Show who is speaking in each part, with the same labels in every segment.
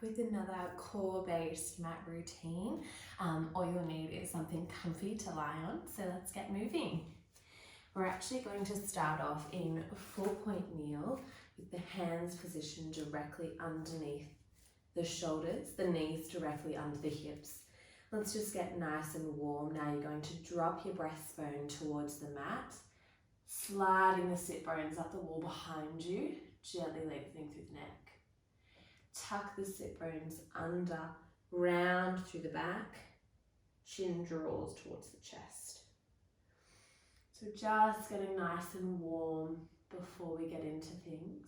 Speaker 1: with another core-based mat routine. All you'll need is something comfy to lie on, so let's get moving. We're actually going to start off in 4-point kneel with the hands positioned directly underneath the shoulders, the knees directly under the hips. Let's just get nice and warm. Now you're going to drop your breastbone towards the mat, sliding the sit bones up the wall behind you, gently lengthening through the neck. Tuck the sit bones under, round through the back, chin draws towards the chest. So just getting nice and warm before we get into things.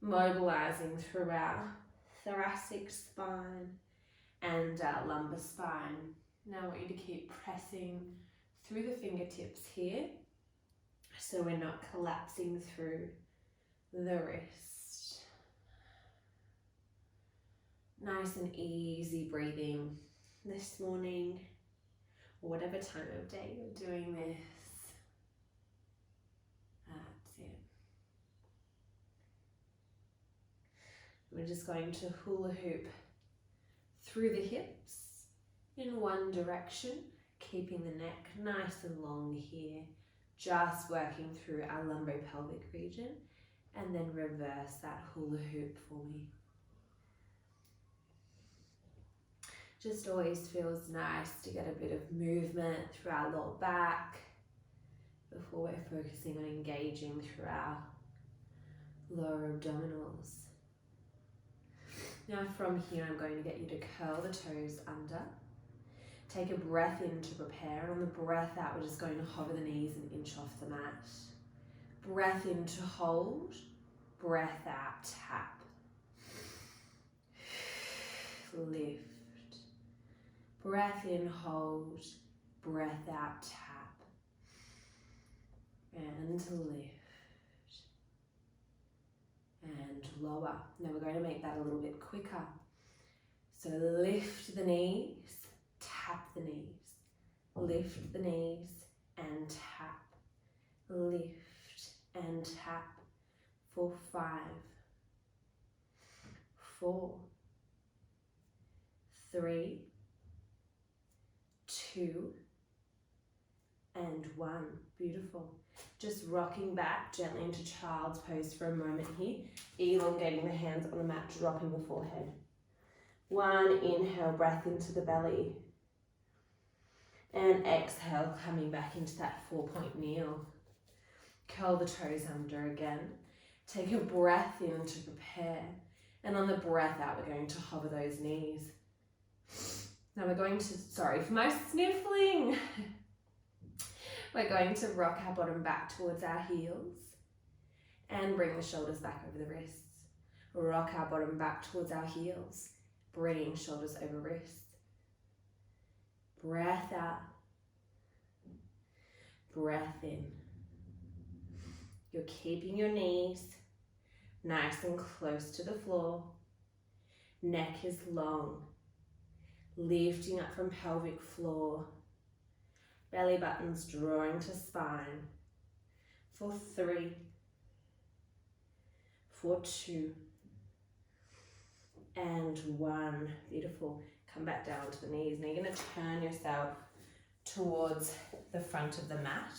Speaker 1: Mobilizing through our thoracic spine and our lumbar spine. Now I want you to keep pressing through the fingertips here so we're not collapsing through the wrist. Nice and easy breathing this morning, or whatever time of day you're doing this. That's it. We're just going to hula hoop through the hips in one direction, keeping the neck nice and long here, just working through our lumbopelvic region, and then reverse that hula hoop for me. Just always feels nice to get a bit of movement through our lower back before we're focusing on engaging through our lower abdominals. Now from here, I'm going to get you to curl the toes under. Take a breath in to prepare, and on the breath out, we're just going to hover the knees an inch off the mat. Breath in to hold, breath out, tap. Lift. Breath in, hold, breath out, tap. And lift. And lower. Now we're going to make that a little bit quicker. So lift the knees, tap the knees, lift the knees and tap, lift and tap for 5, 4, 3, 2, and 1. Beautiful. Just rocking back gently into child's pose for a moment here, elongating the hands on the mat, dropping the forehead. 1 inhale, breath into the belly. And exhale, coming back into that 4-point kneel. Curl the toes under again. Take a breath in to prepare. And on the breath out, we're going to hover those knees. Now we're going to, sorry for my sniffling. We're going to rock our bottom back towards our heels and bring the shoulders back over the wrists. Rock our bottom back towards our heels, bring shoulders over wrists. Breath out, breath in. You're keeping your knees nice and close to the floor. Neck is long, lifting up from pelvic floor. Belly buttons drawing to spine. For 3, for 2, and 1. Beautiful. Come back down to the knees. Now you're going to turn yourself towards the front of the mat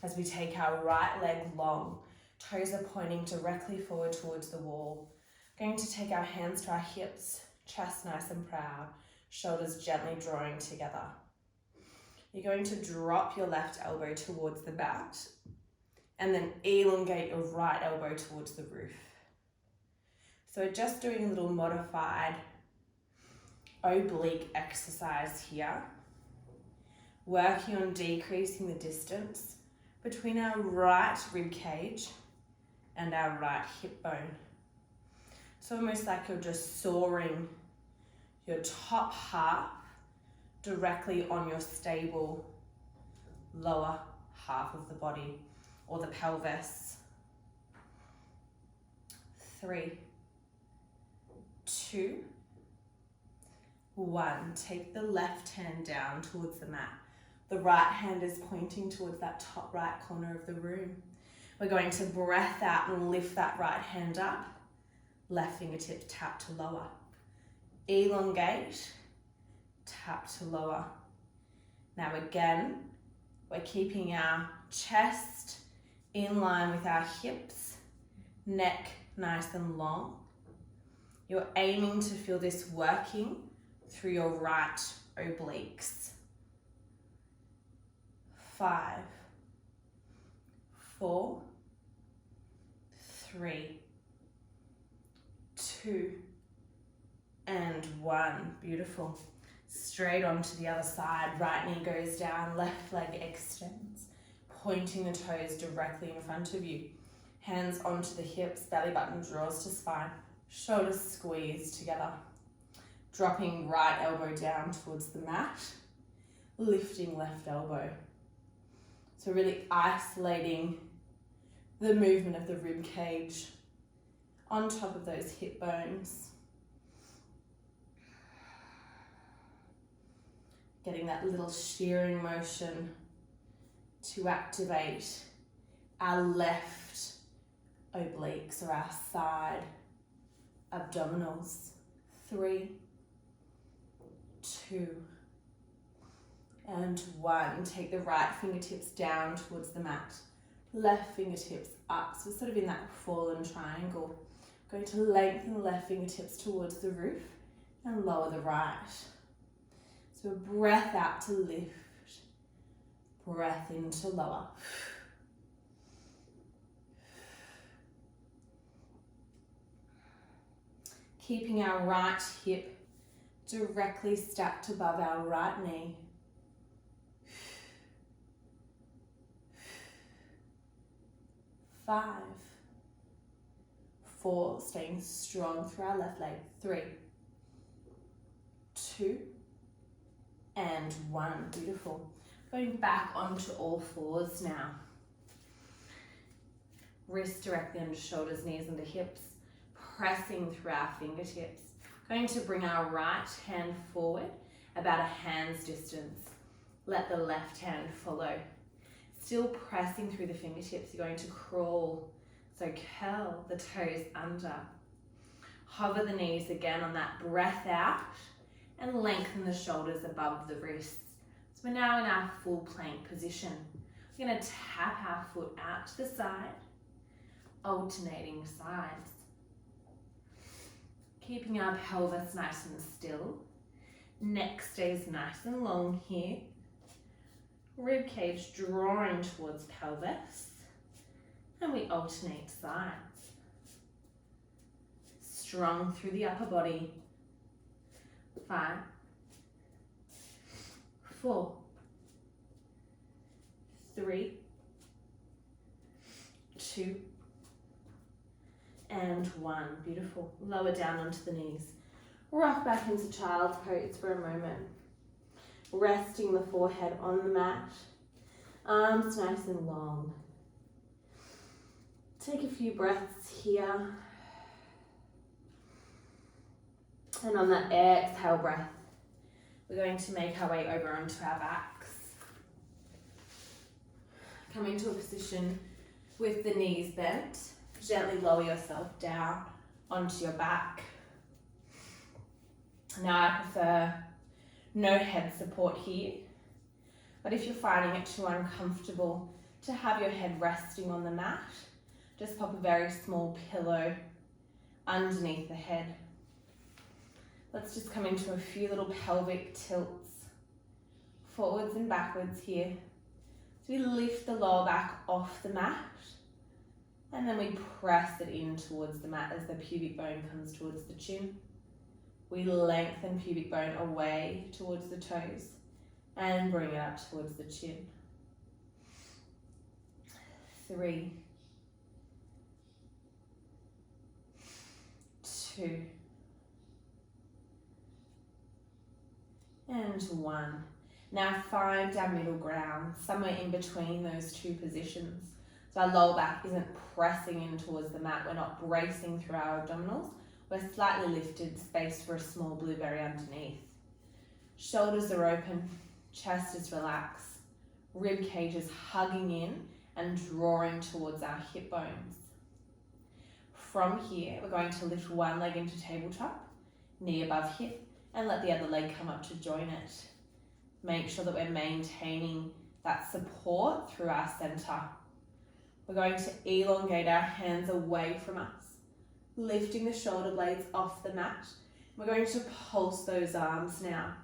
Speaker 1: as we take our right leg long. Toes are pointing directly forward towards the wall. Going to take our hands to our hips, chest nice and proud, shoulders gently drawing together. You're going to drop your left elbow towards the mat and then elongate your right elbow towards the roof. So we're just doing a little modified oblique exercise here, working on decreasing the distance between our right rib cage and our right hip bone. It's almost like you're just soaring your top half directly on your stable lower half of the body or the pelvis. 3, 2, 1. Take the left hand down towards the mat. The right hand is pointing towards that top right corner of the room. We're going to breath out and lift that right hand up. Left fingertips tap to lower. elongate, tap to lower. Now again, we're keeping our chest in line with our hips, neck nice and long. You're aiming to feel this working through your right obliques. 5, 4, 3, 2, and 1. Beautiful. Straight onto the other side. Right knee goes down, left leg extends, pointing the toes directly in front of you. Hands onto the hips, belly button draws to spine, shoulders squeeze together. Dropping right elbow down towards the mat, lifting left elbow. So really isolating the movement of the rib cage on top of those hip bones. Getting that little shearing motion to activate our left obliques or our side abdominals. 3, 2, and 1. Take the right fingertips down towards the mat. Left fingertips up, so sort of in that fallen triangle. Going to lengthen the left fingertips towards the roof and lower the right. So breath out to lift, breath in to lower. Keeping our right hip directly stacked above our right knee. 5, 4, staying strong through our left leg. 3, 2, and 1. Beautiful. Going back onto all fours now. Wrists directly under shoulders, knees under hips. Pressing through our fingertips. Going to bring our right hand forward about a hand's distance. Let the left hand follow. Still pressing through the fingertips, you're going to crawl. So curl the toes under. Hover the knees again on that breath out and lengthen the shoulders above the wrists. So we're now in our full plank position. We're going to tap our foot out to the side, alternating sides. Keeping our pelvis nice and still. Neck stays nice and long here. Rib cage drawing towards pelvis. And we alternate sides. Strong through the upper body. 5, 4, 3, 2, and 1. Beautiful. Lower down onto the knees. Rock back into child's pose for a moment. Resting the forehead on the mat. Arms nice and long. Take a few breaths here. And on that exhale breath, we're going to make our way over onto our backs. Come into a position with the knees bent. Gently lower yourself down onto your back. Now I prefer no head support here, but if you're finding it too uncomfortable to have your head resting on the mat, just pop a very small pillow underneath the head. Let's just come into a few little pelvic tilts, forwards and backwards here. So we lift the lower back off the mat, and then we press it in towards the mat as the pubic bone comes towards the chin. We lengthen pubic bone away towards the toes and bring it up towards the chin. 3, 2, and 1. Now find our middle ground, somewhere in between those two positions. So our lower back isn't pressing in towards the mat, we're not bracing through our abdominals, we're slightly lifted, space for a small blueberry underneath. Shoulders are open, chest is relaxed, rib cage is hugging in and drawing towards our hip bones. From here, we're going to lift one leg into tabletop knee above hip, and let the other leg come up to join it. Make sure that we're maintaining that support through our center. We're going to elongate our hands away from us, lifting the shoulder blades off the mat. We're going to pulse those arms now,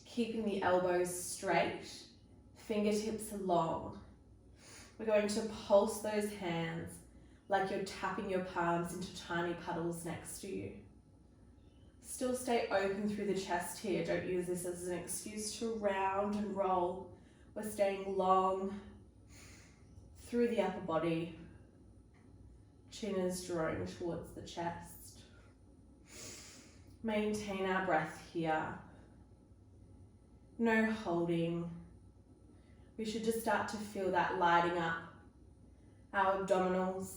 Speaker 1: keeping the elbows straight, fingertips long. We're going to pulse those hands like you're tapping your palms into tiny puddles next to you. Still stay open through the chest here. Don't use this as an excuse to round and roll. We're staying long through the upper body. Chin is drawing towards the chest. Maintain our breath here. No holding. We should just start to feel that lighting up our abdominals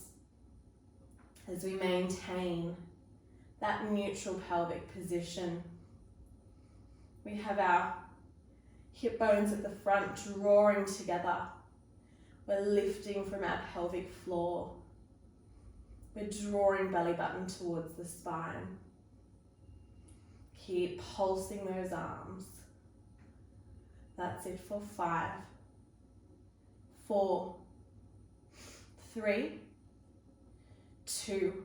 Speaker 1: as we maintain that neutral pelvic position. We have our hip bones at the front drawing together. We're lifting from our pelvic floor. We're drawing belly button towards the spine. Keep pulsing those arms. That's it for 5, 4, 3, 2,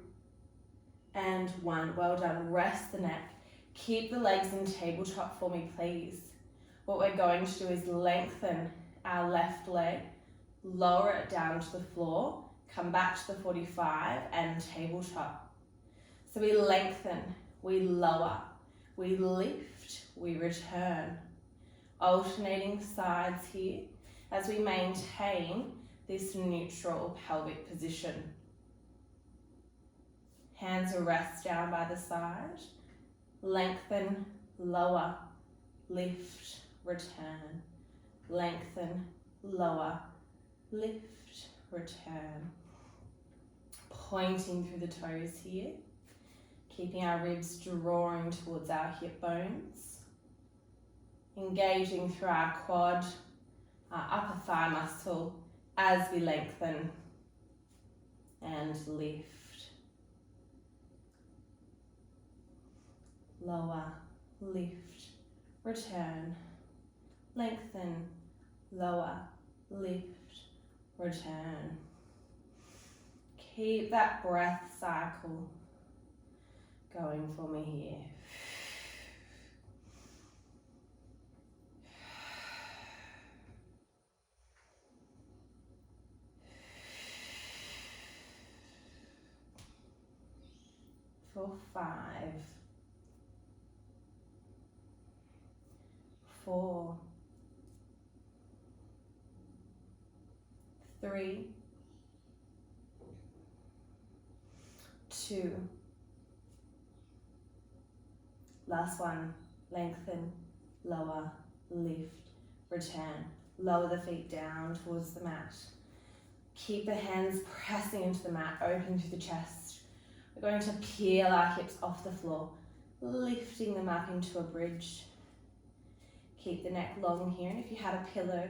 Speaker 1: and 1. Well done. Rest the neck. Keep the legs in tabletop for me, please. What we're going to do is lengthen our left leg, lower it down to the floor, come back to the 45 and tabletop. So we lengthen, we lower, we lift, we return. Alternating sides here as we maintain this neutral pelvic position. Hands will rest down by the side. Lengthen, lower, lift, return. Lengthen, lower, lift, return. Pointing through the toes here. Keeping our ribs drawing towards our hip bones. Engaging through our quad, our upper thigh muscle as we lengthen and lift. Lower, lift, return, lengthen, lower, lift, return. Keep that breath cycle going for me here. For 5, 4, 3, 2. Last one. Lengthen, lower, lift, return. Lower the feet down towards the mat. Keep the hands pressing into the mat, open through the chest. We're going to peel our hips off the floor, lifting them up into a bridge. Keep the neck long here, and if you had a pillow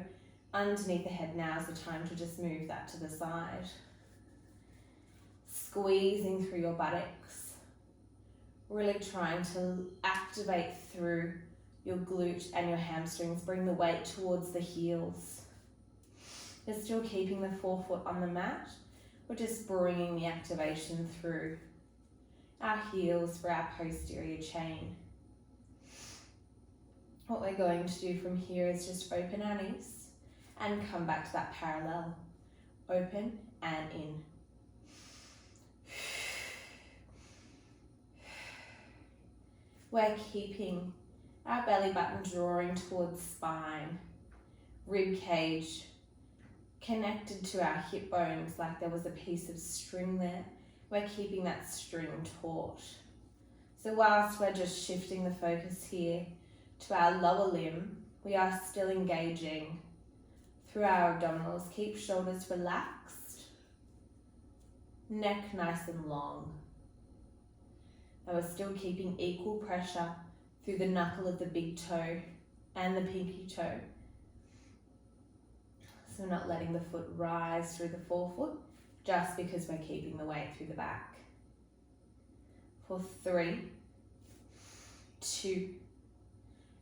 Speaker 1: underneath the head, now's the time to just move that to the side. Squeezing through your buttocks, really trying to activate through your glute and your hamstrings. Bring the weight towards the heels. You're still keeping the forefoot on the mat. We're just bringing the activation through our heels for our posterior chain. What we're going to do from here is just open our knees and come back to that parallel. Open and in. We're keeping our belly button drawing towards spine, rib cage connected to our hip bones like there was a piece of string there. We're keeping that string taut. So whilst we're just shifting the focus here to our lower limb, we are still engaging through our abdominals. Keep shoulders relaxed, neck nice and long. And we're still keeping equal pressure through the knuckle of the big toe and the pinky toe. So we're not letting the foot rise through the forefoot just because we're keeping the weight through the back. For 3, 2,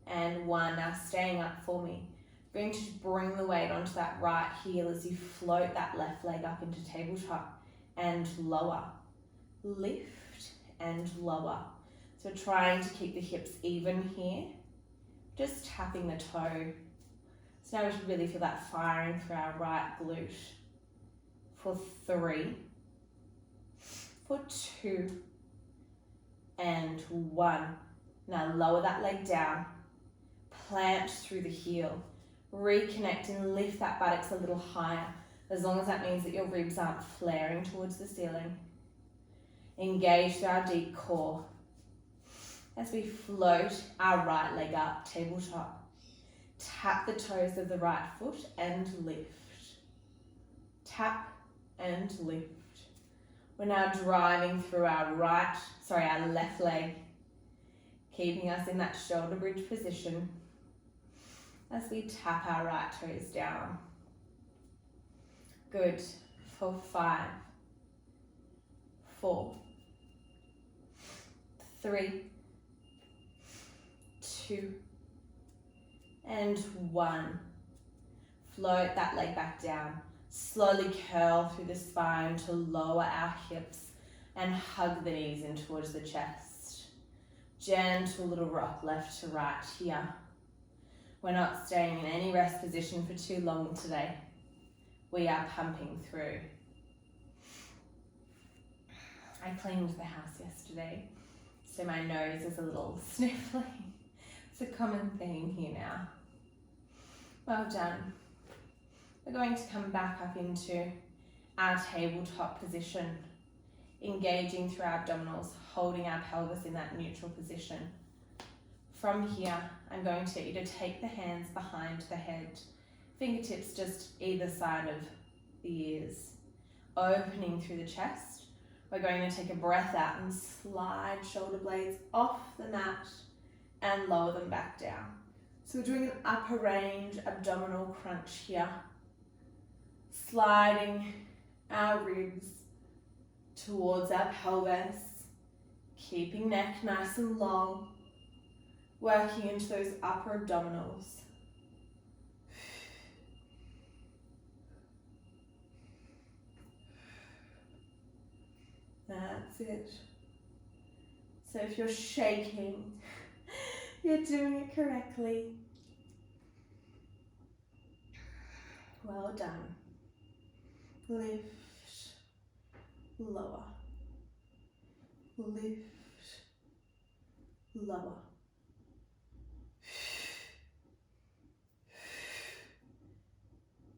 Speaker 1: and 1. Now staying up for me. Going to bring the weight onto that right heel as you float that left leg up into tabletop and lower. Lift and lower. So trying to keep the hips even here. Just tapping the toe. So now we should really feel that firing through our right glute. For 3, for 2, and 1. Now lower that leg down. Plant through the heel. Reconnect and lift that buttocks a little higher, as long as that means that your ribs aren't flaring towards the ceiling. Engage through our deep core. As we float our right leg up, tabletop. Tap the toes of the right foot and lift. Tap and lift. We're now driving through our left leg, keeping us in that shoulder bridge position as we tap our right toes down. Good. For 5, 4, 3, 2, and 1. Float that leg back down. Slowly curl through the spine to lower our hips and hug the knees in towards the chest. Gentle little rock left to right here. We're not staying in any rest position for too long today. We are pumping through. I cleaned the house yesterday, so my nose is a little sniffling. It's a common theme here now. Well done. We're going to come back up into our tabletop position, engaging through our abdominals, holding our pelvis in that neutral position. From here, I'm going to get you to take the hands behind the head, fingertips just either side of the ears, opening through the chest. We're going to take a breath out and slide shoulder blades off the mat and lower them back down. So we're doing an upper range abdominal crunch here. Sliding our ribs towards our pelvis, keeping neck nice and long, working into those upper abdominals. That's it. So if you're shaking, you're doing it correctly. Well done. Lift, lower, lift, lower.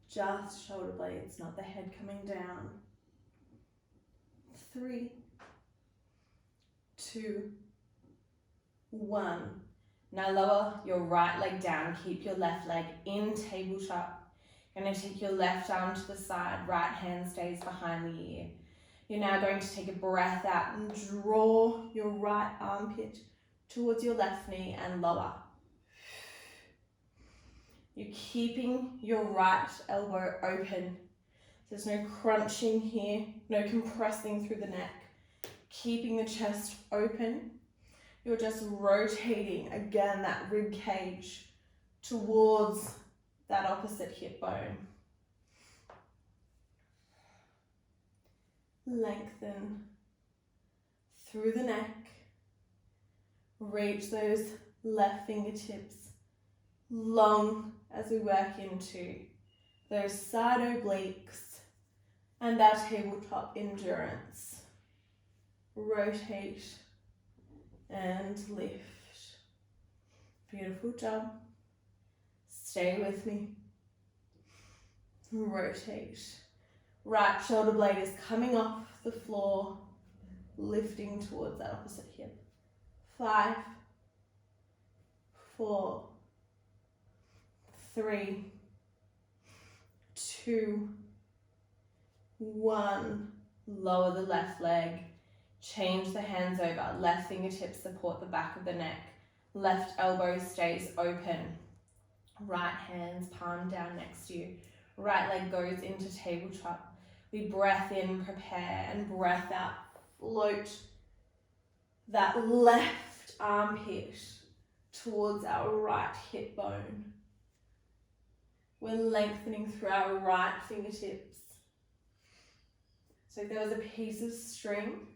Speaker 1: Just shoulder blades, not the head coming down. 3, 2, 1. Now lower your right leg down, keep your left leg in tabletop. Going to take your left arm to the side, right hand stays behind the ear. You're now going to take a breath out and draw your right armpit towards your left knee and lower. You're keeping your right elbow open. There's no crunching here, no compressing through the neck. Keeping the chest open. You're just rotating, again, that rib cage towards that opposite hip bone. Lengthen through the neck. Reach those left fingertips long as we work into those side obliques and our tabletop endurance. Rotate and lift. Beautiful job. Stay with me. Rotate. Right shoulder blade is coming off the floor, lifting towards that opposite hip. 5, 4, 3, 2, 1. Lower the left leg. Change the hands over. Left fingertips support the back of the neck. Left elbow stays open. Right hands palm down next to you. Right leg goes into tabletop. We breath in, prepare, and breath out. Float that left armpit towards our right hip bone. We're lengthening through our right fingertips. So if there was a piece of string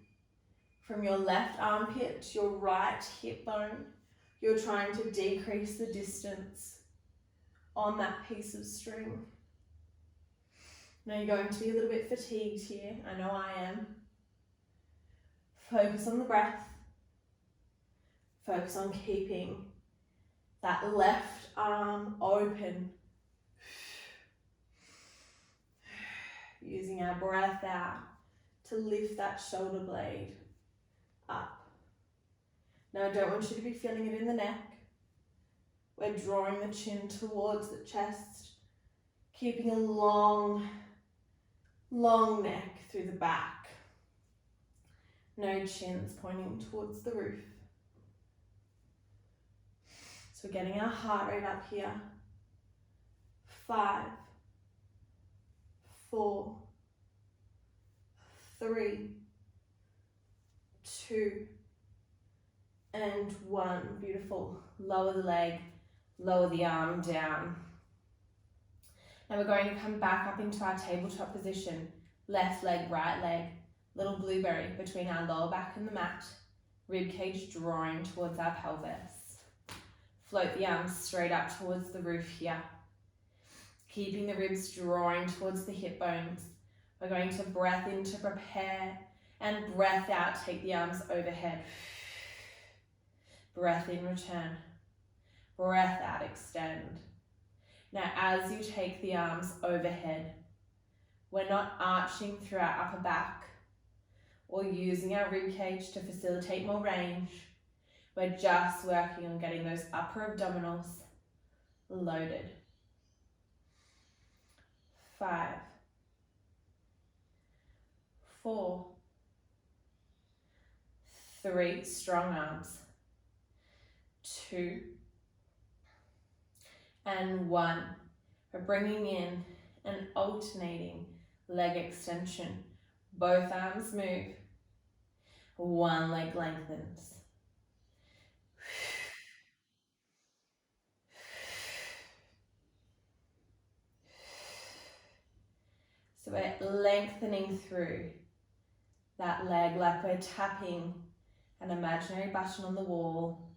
Speaker 1: from your left armpit to your right hip bone, you're trying to decrease the distance on that piece of string. Now you're going to be a little bit fatigued here. I know I am. Focus on the breath. Focus on keeping that left arm open. Using our breath out to lift that shoulder blade up. Now I don't want you to be feeling it in the neck. We're drawing the chin towards the chest, keeping a long neck through the back. No chins pointing towards the roof. So we're getting our heart rate up here. 5, 4, 3, 2, and 1. Beautiful. Lower the leg, lower the arm down. Now we're going to come back up into our tabletop position. Left leg, right leg, little blueberry between our lower back and the mat. Rib cage drawing towards our pelvis. Float the arms straight up towards the roof here. Keeping the ribs drawing towards the hip bones. We're going to breath in to prepare and breath out, take the arms overhead. Breath in, return. Breath out, extend. Now as you take the arms overhead, we're not arching through our upper back or using our rib cage to facilitate more range. We're just working on getting those upper abdominals loaded. 5, 4, 3, strong arms, 2, and 1. We're bringing in an alternating leg extension. Both arms move. One leg lengthens. So we're lengthening through that leg like we're tapping an imaginary button on the wall.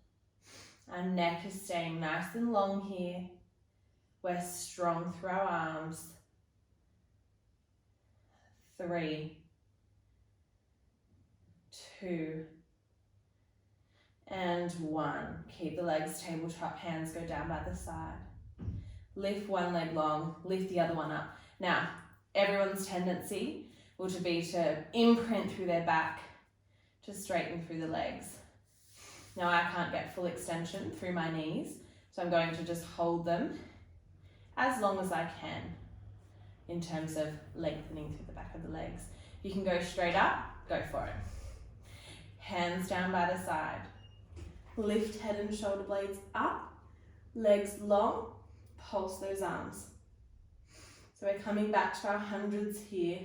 Speaker 1: Our neck is staying nice and long here. We're strong through our arms. 3, 2, and 1. Keep the legs tabletop, hands go down by the side. Lift one leg long, lift the other one up. Now, everyone's tendency will be to imprint through their back to straighten through the legs. Now I can't get full extension through my knees, so I'm going to just hold them as long as I can in terms of lengthening through the back of the legs. You can go straight up, go for it. Hands down by the side. Lift head and shoulder blades up, legs long, pulse those arms. So we're coming back to our hundreds here.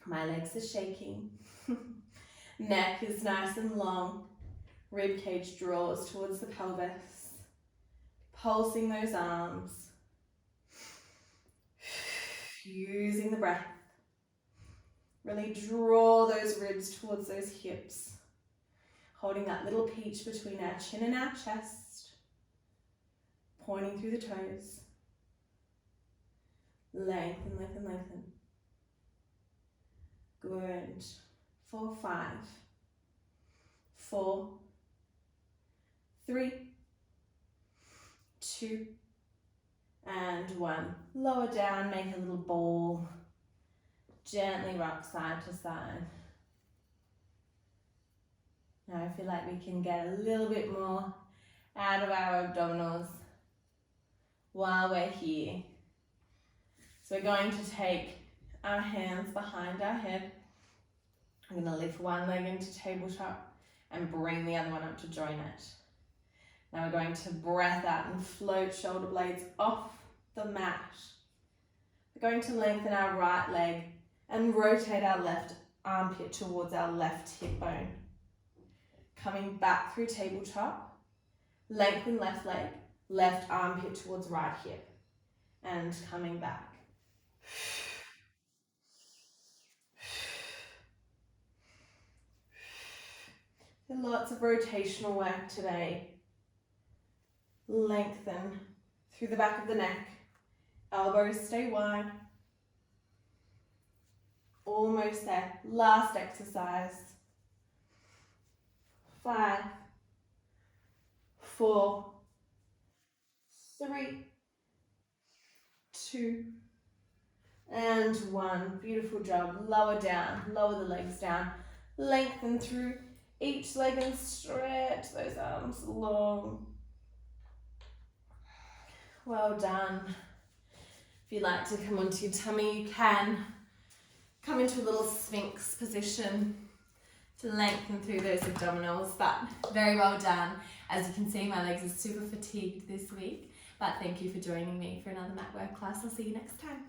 Speaker 1: My legs are shaking. Neck is nice and long. Rib cage draws towards the pelvis. Pulsing those arms. Using the breath. Really draw those ribs towards those hips. Holding that little peach between our chin and our chest. Pointing through the toes. Lengthen, lengthen, lengthen. Good. 4, 5, 4, 3, 2, and 1. Lower down, make a little ball. Gently rock side to side. Now I feel like we can get a little bit more out of our abdominals while we're here. So we're going to take our hands behind our head. I'm going to lift one leg into tabletop and bring the other one up to join it. Now we're going to breath out and float shoulder blades off the mat. We're going to lengthen our right leg and rotate our left armpit towards our left hip bone. Coming back through tabletop. Lengthen left leg, left armpit towards right hip. And coming back. Lots of rotational work today. Lengthen through the back of the neck. Elbows stay wide. Almost there. Last exercise. 5, 4, 3, 2, and 1. Beautiful job. Lower down. Lower the legs down. Lengthen through each leg and stretch those arms long. Well done. If you'd like to come onto your tummy, you can. Come into a little Sphinx position to lengthen through those abdominals, but very well done. As you can see, my legs are super fatigued this week, but thank you for joining me for another mat work class. I'll see you next time.